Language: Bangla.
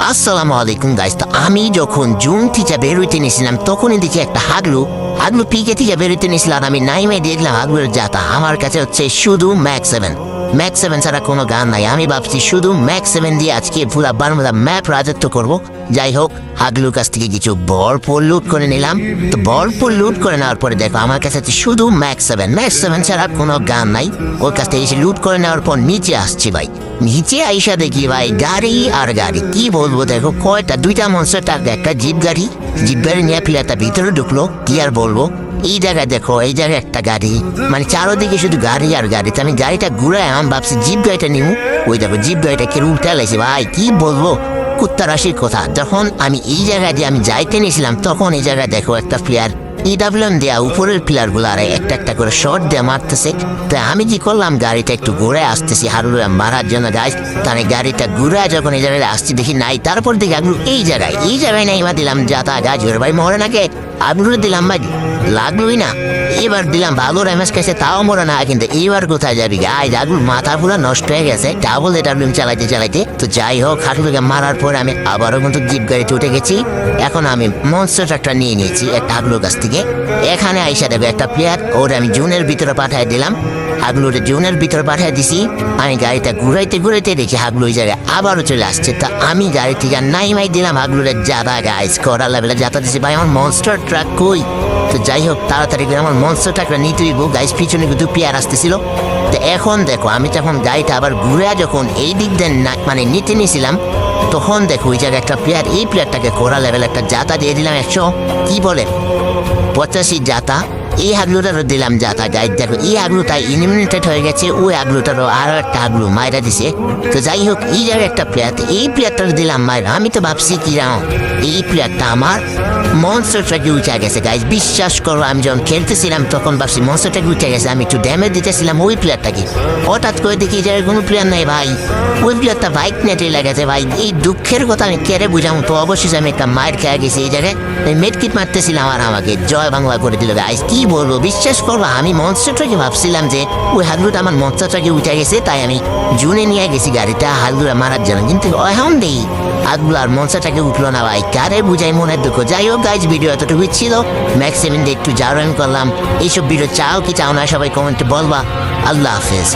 আসসালামু আলাইকুম গাইস। তো আমি যখন জুন থেকে বেরোইতে নিয়েছিলাম তখনই দেখি একটা হাগলু পিকে থেকে বেরোইতে নিয়েছিলাম। আমি নাইমে দেখলাম হাগলুর জাতা আমার কাছে হচ্ছে শুধু ম্যাক্স 7 ছাড়া কোনো গান নাই। আমি ভাবছি শুধু ম্যাক্স 7 দিয়ে আজকে পুরো বারমুদা ম্যাপ রাজত্ব করব। যাই হোক, হাগলুর কাছ থেকে কিছু ভরপুর লুট করে নিলাম। তো ভরপুর লুট করে নেওয়ার পরে দেখো আমার কাছে হচ্ছে শুধু ম্যাক্স 7 ছাড়া কোনো গান নাই। ওর কাছ থেকে এসে লুট করে নেওয়ার পর নিচে আসছি ভাই। নিচে আইসা দেখি ভাই গাড়ি আর গাড়ি, কি বলবো, দেখো কয়টা, দুইটা মনস্টার ট্রাক, একটা জিপ গাড়ি নিয়ে প্লেয়ারটা ভিতরে ঢুকলো। কি আর বলবো, এই জায়গায় দেখো, এই জায়গায় একটা গাড়ি, মানে চারোদিকে শুধু গাড়ি আর গাড়ি। তো আমি গাড়িটা ঘুরাই আমি ভাবছি জিপ গাড়িটা নিব। ওই দেখো জিপ গাড়িটা কেউ উঠে লাইছে ভাই, কি বলবো, কুত্তা রাশির কথা। যখন আমি এই জায়গায় দিয়ে আমি যাইতে নিয়েছিলাম তখন এই জায়গায় দেখো একটা প্লেয়ার ইডাব্লিউএম দেয়া উপরের প্লেয়ার গুলো আর একটা একটা করে শর্ট দিয়ে মারতেছে। তো আমি কি করলাম, গাড়িটা একটু ঘুরে আসতেছি হারুরা মারার জন্য গাইস। তাহলে গাড়িটা ঘুরে যখন এই জায়গায় আসছি দেখি নাই, তারপর দেখি আগুলো এই জায়গায় নাই। এবার দিলাম যাতা গাছ ভাই মরে নাকি, আগুলো দিলাম ভাই লাগলোই না। এবার দিলাম ভালো রেমেজ খাইছে, তাও মরে না। কিন্তু এইবার কোথায় যাবি গাই, আগুল মাথা পুরো নষ্ট হয়ে গেছে ডাবল এডাব্লিউএম চালাইতে। তো যাই হোক, হারুকে মারার পরে আমি আবারও কিন্তু জিপ গাড়িতে উঠে গেছি। এখন আমি মনস্টার ট্রাকটা নিয়ে নিয়েছি একটা হাগলুর কাছ থেকে। এখানে আইসা দেবে একটা প্লেয়ার, ওর আমি জুনের ভিতরে পাঠিয়ে দিলাম। হাগলুরে জুনের ভিতরে পাঠিয়ে দিছি। আমি গাড়িটা ঘুরাইতে দেখি হাগলু ওই জায়গায় আবারও চলে আসছে। তা আমি গাড়ি থেকে নাইমাই দিলাম হাগলুরের জাদা গাইস, করার লেভেলে যাতা দিছি ভাই। আমার মনস্টার ট্রাক কই? তো যাই হোক, তাড়াতাড়ি করে আমার মনস্টার ট্রাকটা নিতে হইব গাইস। পিছনে কিন্তু প্লেয়ার আসতেছিল। তো এখন দেখো, আমি তখন গাড়িটা আবার ঘুরে যখন এই দিক দিয়ে মানে নিতে নিয়েছিলাম তখন দেখো ওই জায়গায় একটা প্লেয়ার, এই প্লেয়ারটাকে করা লেভেল একটা জাতা দিয়ে দিলাম 185 জাতা। এই হাগলুটারও দিলাম জাতা গাইড। দেখো এই হাগলুটা ইলিমিনেটেড হয়ে গেছে, ওই হাগলুটারও আরো একটা হাগলু মাইরা দিছে। তো যাই হোক, এই জায়গায় একটা প্লেয়ার, এই প্লেয়ারটার দিলাম মাইরা। আমি তো ভাবছি কি এই প্লেয়ারটা আমার মনস্টার ট্রাকে উঠে গেছে গাইজ। বিশ্বাস করো, আমি যখন খেলতেছিলাম তখন ভাবছি মনস্টার ট্রাকে উঠে গেছে। আমি একটু ড্যামেজ দিতেছিলাম ওই প্লেয়ারটাকে, হঠাৎ করে দেখি এই জায়গায় কোনো প্লেয়ার নেই ভাই। ওই প্লেয়ারটা বাইক নেটে লেগেছে ভাই। এই দুঃখের কথা আমি কেড়ে বুঝাম। তো অবশ্যই আমি একটা মায়ের খেয়ে গেছি এই জায়গায়। মেডকিট মারতেছিলাম আর আমাকে জয় বাংলা করে দিল গাইজ। কি বলবো, বিশ্বাস করবো, আমি মনস্টারটাকে ভাবছিলাম যে ওই হাগলুটা আমার মনস্টারটাকে উঠে গেছে, তাই আমি জুনে নিয়ে গেছি গাড়িটা হাগলুরা মারার জন্য। কিন্তু এখন দেই হাগলু আর মনস্টারটাকে উঠলো না ভাই, কারে বুঝাই মনের দুঃখ। যাই হোক গাইজ, ভিডিও এতটুকু ছিল। ম্যাক্স 7 দিয়ে একটু জারান করলাম। এইসব ভিডিও চাও কি চাও না সবাই কমেন্টে বলবা। আল্লাহ হাফেজ।